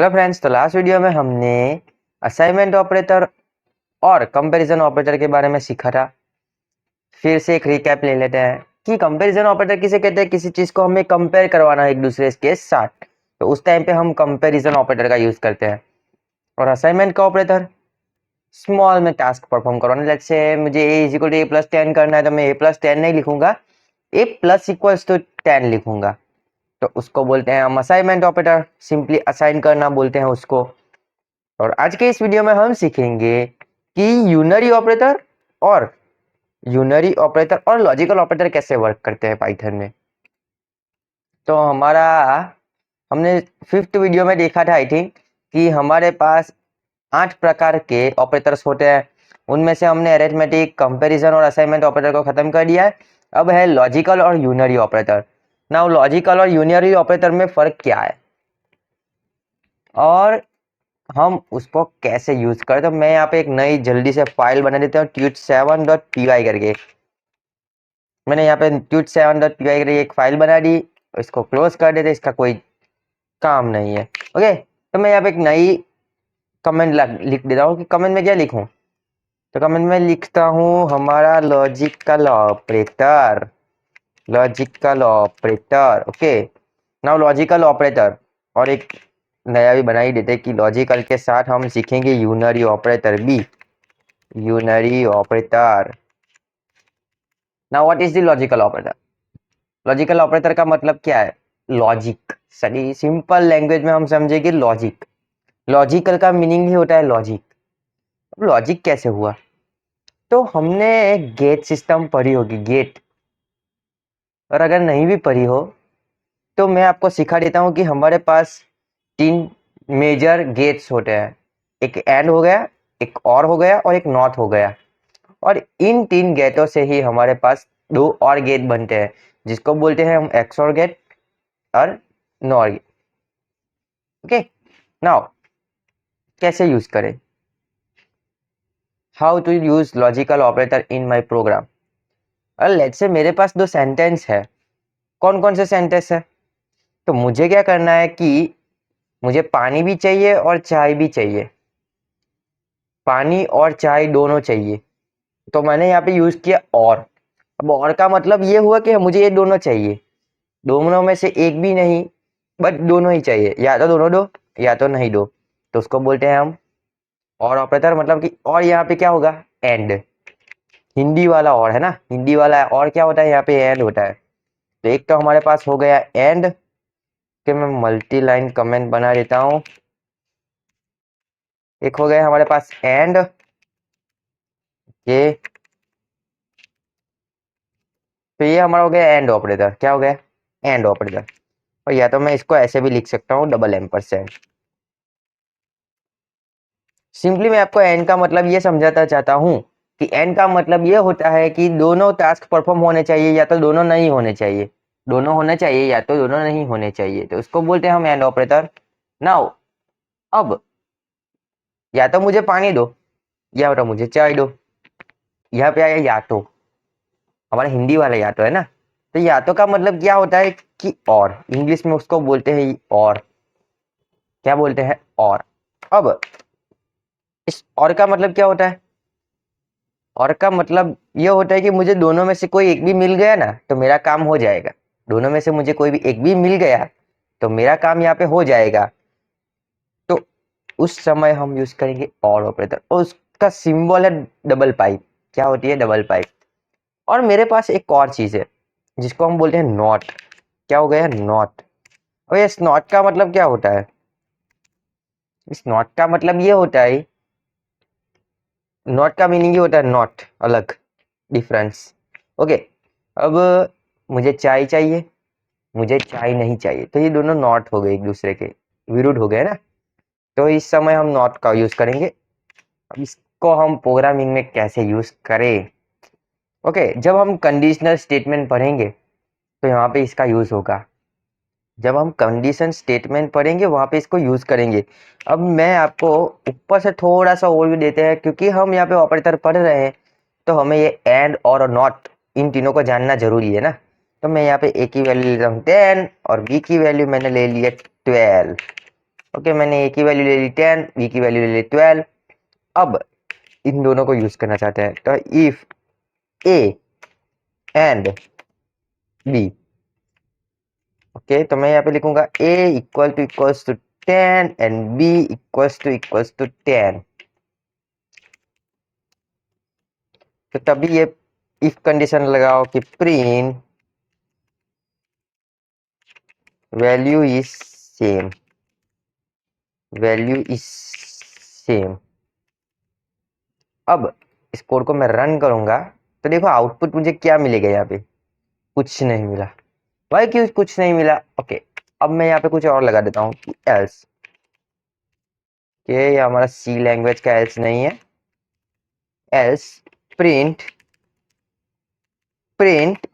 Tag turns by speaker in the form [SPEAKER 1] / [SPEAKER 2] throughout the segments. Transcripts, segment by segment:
[SPEAKER 1] Hello friends, तो last video में हमने असाइनमेंट ऑपरेटर और कंपैरिजन ऑपरेटर के बारे में सीखा था। फिर से एक रिकैप ले लेते हैं कि कंपैरिजन ऑपरेटर किसे कहते हैं। किसी चीज को हमें कंपेयर करवाना है एक दूसरे के साथ, तो उस टाइम पे हम कंपैरिजन ऑपरेटर का यूज करते हैं। और असाइनमेंट का ऑपरेटर स्मॉल में टास्क परफॉर्म करवाना। लेट्स से मुझे a is equal to a+10 करना है, तो मैं a+10 नहीं लिखूंगा, a+=10 लिखूंगा। तो उसको बोलते हैं हम असाइनमेंट ऑपरेटर, सिंपली असाइन करना बोलते हैं उसको। और आज के इस वीडियो में हम सीखेंगे कि यूनरी ऑपरेटर और लॉजिकल ऑपरेटर कैसे वर्क करते हैं पाइथन में। तो हमने 5th वीडियो में देखा था आई थिंक कि हमारे पास 8 प्रकार के ऑपरेटर्स होते हैं। उनमें से हमने अरिथमेटिक, कंपैरिजन और असाइनमेंट ऑपरेटर को खत्म कर दिया है। अब है लॉजिकल और यूनरी ऑपरेटर। नाउ लॉजिकल और यूनरी ऑपरेटर में फर्क क्या है और हम उसको कैसे यूज करें। तो मैं यहाँ पे एक नई जल्दी से फाइल बना देता हूँ, tut7.py करके। मैंने यहाँ पे tut7.py करके एक फाइल बना दी, इसको क्लोज कर देते, इसका कोई काम नहीं है। ओके, तो मैं यहाँ पे एक नई कमेंट लिख देता हूँ कि कमेंट में क्या लिखूँ। तो कमेंट में लिखता हूँ हमारा logical operator. Okay, now logical operator. और एक नया भी बना ही देते कि लॉजिकल के साथ हम सीखेंगे यूनरी ऑपरेटर भी। Unary operator. Now what is the logical operator. Logical operator का मतलब क्या है? लॉजिक। सही सिंपल लैंग्वेज में हम समझेंगे लॉजिक। लॉजिकल का मीनिंग ही होता है लॉजिक। अब लॉजिक कैसे हुआ? तो हमने गेट सिस्टम पढ़ी होगी, गेट। और अगर नहीं भी पढ़ी हो तो मैं आपको सिखा देता हूँ कि हमारे पास 3 मेजर गेट्स होते हैं। एक एंड हो गया, एक और हो गया और एक नॉट हो गया। और इन 3 गेटों से ही हमारे पास 2 और गेट बनते हैं, जिसको बोलते हैं हम एक्सओर गेट और नॉर गेट। ओके, नाउ कैसे यूज करें? How to use logical operator in my program. और लेट्स से मेरे पास 2 सेंटेंस है। कौन कौन से सेंटेंस है? तो मुझे क्या करना है कि मुझे पानी भी चाहिए और चाय भी चाहिए। पानी और चाय दोनों चाहिए, तो मैंने यहाँ पे यूज किया और। अब और का मतलब ये हुआ कि मुझे ये दोनों चाहिए, दोनों में से एक भी नहीं, बट दोनों ही चाहिए। या तो दोनों दो या तो नहीं दो, तो उसको बोलते हैं हम और ऑपरेटर। मतलब कि और यहाँ पे क्या होगा? एंड। हिंदी वाला और है ना, हिंदी वाला और क्या होता है? यहाँ पे एंड होता है। तो एक तो हमारे पास हो गया एंड कि मैं मल्टी लाइन कमेंट बना देता हूँ। एक हो गया हमारे पास एंड ये, तो ये हमारा हो गया एंड ऑपरेटर। क्या हो गया? And operator. और या तो मैं इसको ऐसे भी लिख सकता हूँ, $&। सिंपली मैं आपको एंड का मतलब ये समझाता चाहता हूँ कि एंड का मतलब ये होता है कि दोनों टास्क परफॉर्म होने चाहिए या तो दोनों नहीं होने चाहिए। दोनों होने चाहिए या तो दोनों नहीं होने चाहिए, तो उसको बोलते हैं हम एंड ऑपरेटर। नाउ अब या तो मुझे पानी दो या तो मुझे चाय दो। यहाँ पे आया या तो, हमारा हिंदी वाला या तो है ना। तो या तो का मतलब क्या होता है कि और, इंग्लिश में उसको बोलते हैं और। क्या बोलते हैं? और। अब इस और का मतलब क्या होता है? और का मतलब ये होता है कि मुझे दोनों में से कोई एक भी मिल गया ना तो मेरा काम हो जाएगा। दोनों में से मुझे कोई भी एक भी मिल गया तो मेरा काम यहाँ पे हो जाएगा। तो उस समय हम यूज करेंगे और ऑपरेटर, और उसका सिंबल है डबल पाइप। क्या होती है? Double pipe. और मेरे पास एक और चीज है जिसको हम बोलते हैं नॉट। क्या हो गया? नॉट। और इस नॉट का मतलब क्या होता है? इस नॉट का मतलब ये होता है, नॉट का मीनिंग ये होता है नॉट, अलग, डिफरेंस। ओके, अब मुझे चाय चाहिए, मुझे चाय नहीं चाहिए, तो ये दोनों नॉट हो गए, एक दूसरे के विरुद्ध हो गए ना। तो इस समय हम नॉट का यूज करेंगे। अब इसको हम प्रोग्रामिंग में कैसे यूज करें? ओके, जब हम कंडीशनल स्टेटमेंट पढ़ेंगे तो यहाँ पे इसका यूज होगा। जब हम कंडीशन स्टेटमेंट पढ़ेंगे वहां पे इसको यूज करेंगे। अब मैं आपको ऊपर से थोड़ा सा ओवरव्यू देते हैं, क्योंकि हम यहाँ पे ऑपरेटर पढ़ रहे हैं तो हमें ये एंड और नॉट इन तीनों को जानना जरूरी है ना। तो मैं यहाँ पे ए की वैल्यू ले रहा हूँ 10 और बी की वैल्यू मैंने ले लिया 12। ओके, मैंने ए की वैल्यू ले ली 10, बी की वैल्यू ले ली 12। अब इन दोनों को यूज करना चाहते हैं, तो if a and b, okay, तो मैं यहाँ पे लिखूंगा a equals to 10 and b equals to 10। तो तभी ये इफ कंडीशन लगाओ कि print value is same, value is same. अब इस कोड को मैं रन करूंगा तो देखो आउटपुट मुझे क्या मिलेगा, यहाँ पे कुछ नहीं मिला। भाई क्यों कुछ नहीं मिला? ओके, अब मैं यहाँ पे कुछ और लगा देता हूँ कि एल्स, कि ये हमारा सी लैंग्वेज का एल्स नहीं है, else print print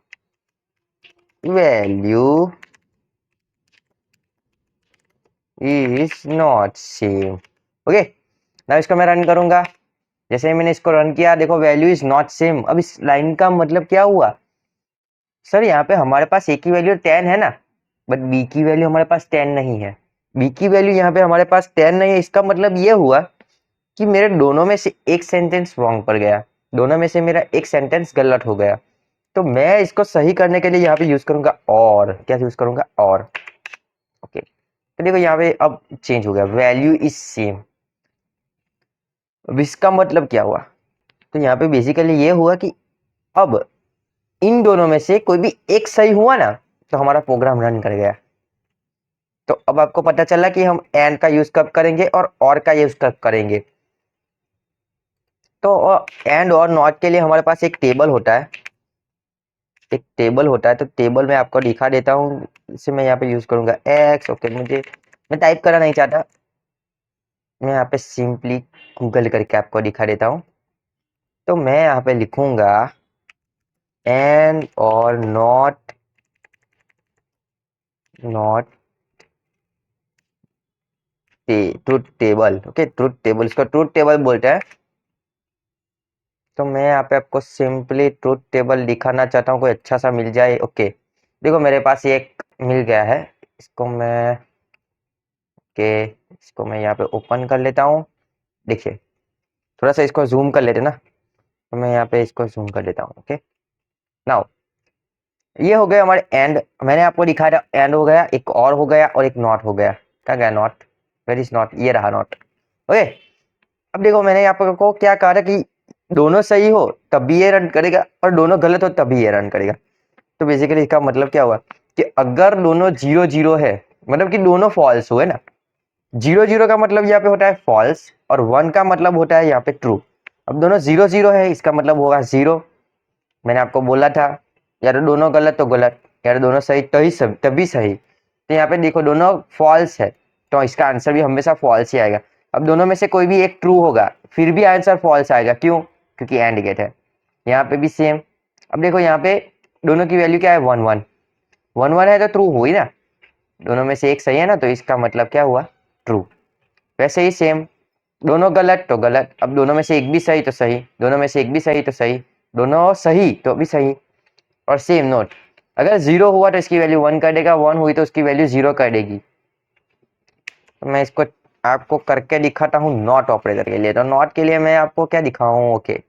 [SPEAKER 1] value is not same. Okay, ना इसको मैं रन करूंगा। जैसे ही मैंने इसको रन किया, देखो वैल्यू इज नॉट सेम। अब इस लाइन का मतलब क्या हुआ? सर यहाँ पे हमारे पास ए की वैल्यू 10 है ना, बट बी की वैल्यू हमारे पास 10 नहीं है। बी की वैल्यू यहाँ पे हमारे पास 10 नहीं है। इसका मतलब ये हुआ कि मेरे दोनों में से एक सेंटेंस रॉन्ग पड़ गया, दोनों में से मेरा एक सेंटेंस गलत हो गया। तो मैं इसको सही करने के लिए यहाँ पे यूज करूंगा और, क्या यूज करूंगा? और। ओके, तो देखो यहाँ पे अब चेंज हो गया, वैल्यू इज सेम। अब इसका मतलब क्या हुआ? तो यहाँ पे बेसिकली ये हुआ कि अब इन दोनों में से कोई भी एक सही हुआ ना, तो हमारा प्रोग्राम रन कर गया। तो अब आपको पता चला कि हम एंड का यूज कब करेंगे और का यूज कब करेंगे। तो एंड और नॉट के लिए हमारे पास एक टेबल होता है, एक टेबल होता है। तो टेबल में आपको दिखा देता हूँ, इसे मैं यहाँ पे यूज करूंगा एक्स। ओके, मैं टाइप करना नहीं चाहता, मैं यहाँ पे सिंपली गूगल करके आपको दिखा देता हूँ। तो मैं यहाँ पे लिखूंगा एंड और not not truth table. Okay, truth table, इसको ट्रुथ टेबल बोलते हैं। तो मैं यहाँ पे आपको सिंपली ट्रुथ टेबल दिखाना चाहता हूँ, कोई अच्छा सा मिल जाए। ओके, देखो मेरे पास एक मिल गया है, इसको मैं इसको मैं यहाँ पे ओपन कर लेता हूँ। देखिए, थोड़ा सा इसको जूम कर लेते ना, तो मैं यहाँ पे इसको जूम कर लेता हूँ। ओके, नाउ ये हो गया हमारे एंड, मैंने आपको दिखाया था एंड हो गया, एक और हो गया और एक नॉट हो गया। क्या गया? नॉट। Where is knot? ये रहा नॉट। ओके, अब देखो मैंने यहाँ पर को क्या कहा था कि दोनों सही हो तब भी ये रन करेगा और दोनों गलत हो तब भी ये रन करेगा। तो बेसिकली इसका मतलब क्या हुआ कि अगर दोनों 0 0 है, मतलब कि दोनों फॉल्स हुए ना, 0 0 का मतलब यहाँ पे होता है फॉल्स और 1 का मतलब होता है यहाँ पे ट्रू। अब दोनों 0 0 है, इसका मतलब होगा 0। मैंने आपको बोला था यार दोनों गलत तो गलत, यार दोनों सही तो ही सब तभी सही। तो यहाँ पे देखो दोनों फॉल्स है, तो इसका आंसर भी हमेशा फॉल्स ही आएगा। अब दोनों में से कोई भी एक ट्रू होगा फिर भी आंसर फॉल्स आएगा, क्यों? क्योंकि एंड गेट है। यहाँ पे भी सेम। अब देखो यहाँ पे दोनों की वैल्यू क्या है? 1 1 1 1 है तो ट्रू हुई ना, दोनों में से एक सही है ना, तो इसका मतलब क्या हुआ? ट्रू। वैसे ही सेम, दोनों गलत तो गलत, अब दोनों में से एक भी सही तो सही, दोनों में से एक भी सही तो सही, दोनों सही तो भी सही। और सेम नोट, अगर 0 हुआ तो इसकी वैल्यू 1 कर देगा, 1 हुई तो उसकी वैल्यू 0 कर देगी। तो मैं इसको आपको करके दिखाता हूँ नॉट ऑपरेटर के लिए। तो नॉट के लिए मैं आपको क्या दिखाऊं? ओके,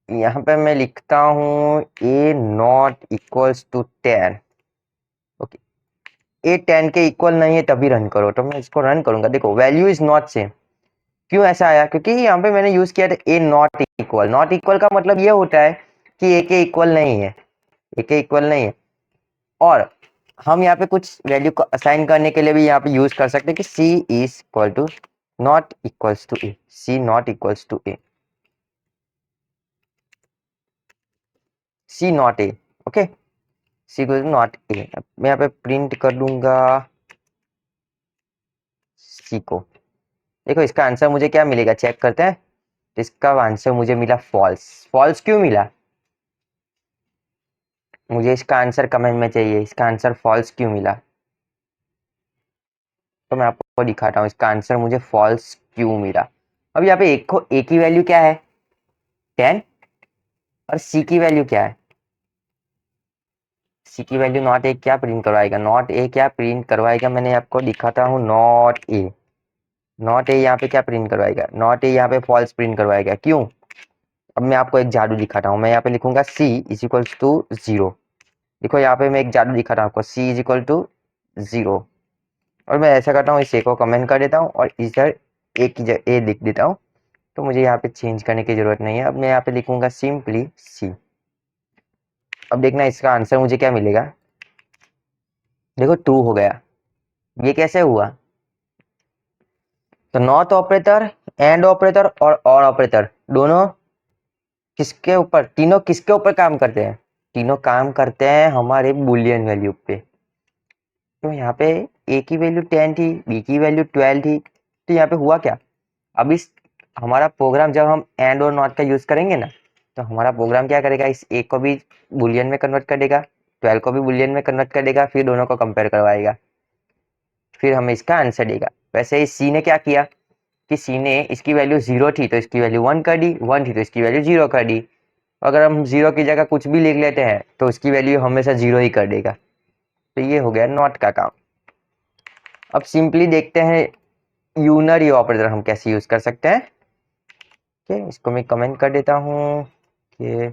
[SPEAKER 1] यहाँ पे मैं लिखता हूँ ए नॉट इक्वल्स टू 10। ओके, ए 10 के इक्वल नहीं है तभी रन करो। तो मैं इसको रन करूंगा, देखो वैल्यू इज नॉट सेम। क्यों ऐसा आया? क्योंकि यहाँ पे मैंने यूज किया था ए नॉट इक्वल। नॉट इक्वल का मतलब ये होता है कि ए के इक्वल नहीं है, ए के इक्वल नहीं है। और हम यहाँ पे कुछ वैल्यू को असाइन करने के लिए भी यहाँ पे यूज कर सकते हैं कि c is equal to not equals to a, c not equals to a, c not a. Okay, c equal to not a. मैं यहाँ पे प्रिंट कर दूंगा सी को। देखो इसका आंसर मुझे क्या मिलेगा, चेक करते हैं। इसका आंसर मुझे मिला फॉल्स। फॉल्स क्यों मिला? मुझे इसका आंसर कमेंट में चाहिए, इसका आंसर फॉल्स क्यों मिला। तो मैं आपको दिखाता हूँ इसका आंसर मुझे फॉल्स क्यों मिला। अब यहाँ पे ए की वैल्यू क्या है? 10। और सी की वैल्यू क्या है? सी की वैल्यू नॉट ए क्या प्रिंट करवाएगा, नॉट ए क्या प्रिंट करवाएगा, मैंने आपको दिखाता हूँ। नॉट ए, नॉट ए यहाँ पे क्या प्रिंट करवाएगा, नॉट ए यहाँ पे फॉल्स प्रिंट करवाएगा। क्यों? अब मैं आपको एक जादू दिखाता हूँ। मैं यहाँ पे लिखूंगा सी इज इक्वल टू 0। देखो यहाँ पे मैं एक जादू दिखा रहा हूँ आपको, सी इज इक्वल टू 0। और मैं ऐसा करता हूँ, इस ए को कमेंट कर देता हूँ और इधर ए की जगह ए लिख देता हूँ। तो मुझे यहाँ पे चेंज करने की जरूरत नहीं है। अब मैं यहाँ पे लिखूंगा सिंपली सी। अब देखना इसका आंसर मुझे क्या मिलेगा। देखो 2 हो गया। ये कैसे हुआ? तो नॉट ऑपरेटर, एंड ऑपरेटर और ऑपरेटर दोनों किसके ऊपर, तीनों किसके ऊपर काम करते हैं? तीनों काम करते हैं हमारे बुलियन वैल्यू पे। तो यहाँ पे ए की वैल्यू 10 थी, बी की वैल्यू 12 थी। तो यहाँ पे हुआ क्या? अब इस हमारा प्रोग्राम जब हम एंड और नॉट का यूज करेंगे ना, तो हमारा प्रोग्राम क्या करेगा, इस ए को भी बुलियन में कन्वर्ट कर देगा, 12 को भी बुलियन में कन्वर्ट कर देगा, फिर दोनों को कंपेयर करवाएगा, फिर हमें इसका आंसर देगा। वैसे इस सी ने क्या किया कि सी ने इसकी वैल्यू 0 थी तो इसकी वैल्यू 1 कर दी, 1 थी तो इसकी वैल्यू 0 कर दी। अगर हम 0 की जगह कुछ भी लिख लेते हैं तो उसकी वैल्यू हमेशा 0 ही कर देगा। तो ये हो गया नॉट का काम। अब सिंपली देखते हैं यूनरी ऑपरेटर हम कैसे यूज कर सकते हैं। ठीक, इसको मैं कमेंट कर देता हूँ कि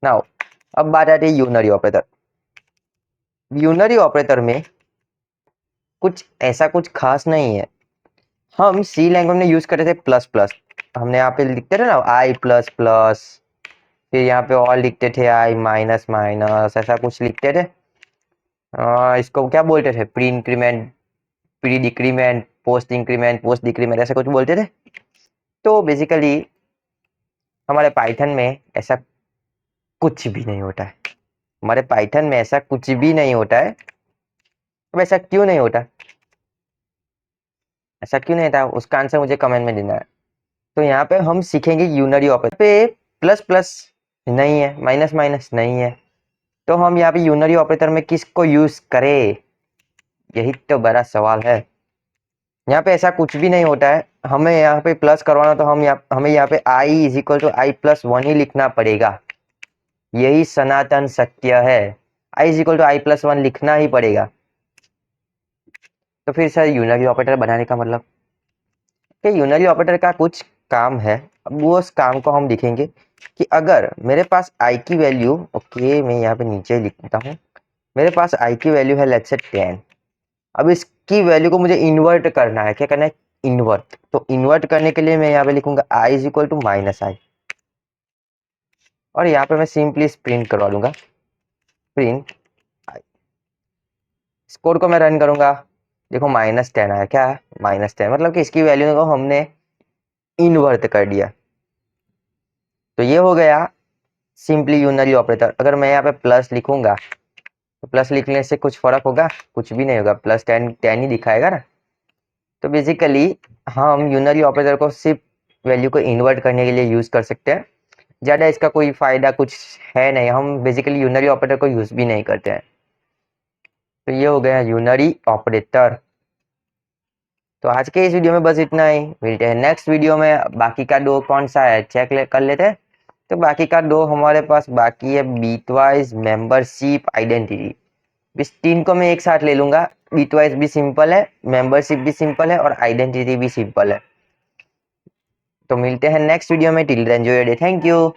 [SPEAKER 1] नाउ अब बात आती है यूनरी ऑपरेटर। यूनरी ऑपरेटर में कुछ ऐसा कुछ खास नहीं है। हम सी लैंग्वेज में यूज करते थे प्लस प्लस, हमने यहाँ पे लिखते थे ना आई प्लस प्लस, फिर यहाँ पे और लिखते थे आई माइनस माइनस, ऐसा कुछ लिखते थे। इसको क्या बोलते थे, pre increment, pre decrement, post increment, post decrement, ऐसा कुछ बोलते थे। तो बेसिकली हमारे पाइथन में ऐसा कुछ भी नहीं होता है। हमारे पाइथन में ऐसा कुछ भी नहीं होता है। अब ऐसा क्यों नहीं होता, ऐसा क्यों नहीं होता, उसका आंसर मुझे कमेंट में देना है। तो यहाँ पे हम सीखेंगे यूनरी ऑपरेटर पे प्लस प्लस नहीं है, माइनस माइनस नहीं है, तो हम यहाँ पे यूनरी ऑपरेटर में किसको यूज करें, यही तो बड़ा सवाल है। यहाँ पे ऐसा कुछ भी नहीं होता है। हमें यहाँ पे प्लस करवाना तो हमें यहाँ पे i is equal to i plus 1 ही लिखना पड़ेगा। यही सनातन सत्य है, i is equal to i plus 1 लिखना ही पड़ेगा। तो फिर सर यूनरी ऑपरेटर बनाने का मतलब कि यूनरी ऑपरेटर का कुछ काम है। अब वो उस काम को हम देखेंगे कि अगर मेरे पास आई की वैल्यू, ओके मैं यहाँ पे नीचे लिख देता हूँ, मेरे पास आई की वैल्यू है लेट्स से 10। अब इसकी वैल्यू को मुझे इन्वर्ट करना है। क्या करना है? इन्वर्ट। तो इन्वर्ट करने के लिए मैं यहाँ पे लिखूंगा आई इज इक्वल टू माइनस आई, और यहाँ पे मैं सिंपली प्रिंट करवा दूंगा प्रिंट आई। इस कोड को मैं रन करूंगा, देखो -10 आया। क्या है? -10, मतलब कि इसकी वैल्यू को हमने इन्वर्ट कर दिया। तो ये हो गया सिंपली यूनरी ऑपरेटर। अगर मैं यहाँ पे प्लस लिखूंगा तो प्लस लिखने से कुछ फर्क होगा? कुछ भी नहीं होगा, प्लस 10 ही दिखाएगा ना। तो बेसिकली हम यूनरी ऑपरेटर को सिर्फ वैल्यू को इन्वर्ट करने के लिए यूज कर सकते हैं। ज़्यादा इसका कोई फायदा कुछ है नहीं, हम बेसिकली यूनरी ऑपरेटर को यूज भी नहीं करते हैं। तो ये हो गया यूनरी ऑपरेटर। तो आज के इस वीडियो में बस इतना ही, मिलते हैं नेक्स्ट वीडियो में। बाकी का दो कौन सा है चेक कर लेते हैं। तो बाकी का दो हमारे पास बाकी है बीटवाइज, मेंबरशिप, आइडेंटिटी। इस तीन को मैं एक साथ ले लूंगा। बीटवाइज भी सिंपल है, मेंबरशिप भी सिंपल है और आइडेंटिटी भी सिंपल है। तो मिलते हैं नेक्स्ट वीडियो में। Till then enjoy your day, thank you.